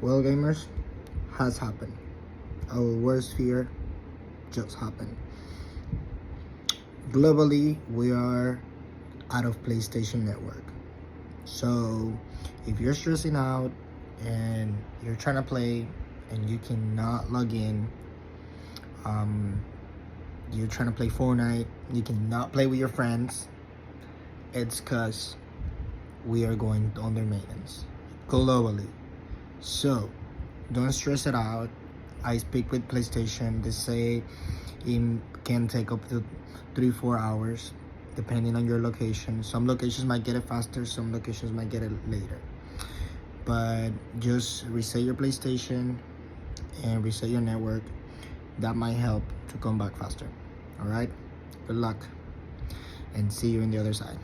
Well, gamers, has happened. Our worst fear just happened. Globally, we are out of PlayStation Network. So, if you're stressing out and you're trying to play and you cannot log in, you're trying to play Fortnite, you cannot play with your friends, it's because we are going under maintenance globally. So, don't stress it out. I speak with PlayStation. They say it can take up to 3-4 hours depending on your location. Some locations might get it faster, some locations might get it later. But just reset your PlayStation and reset your network. That might help to come back faster. All right? Good luck and see you on the other side.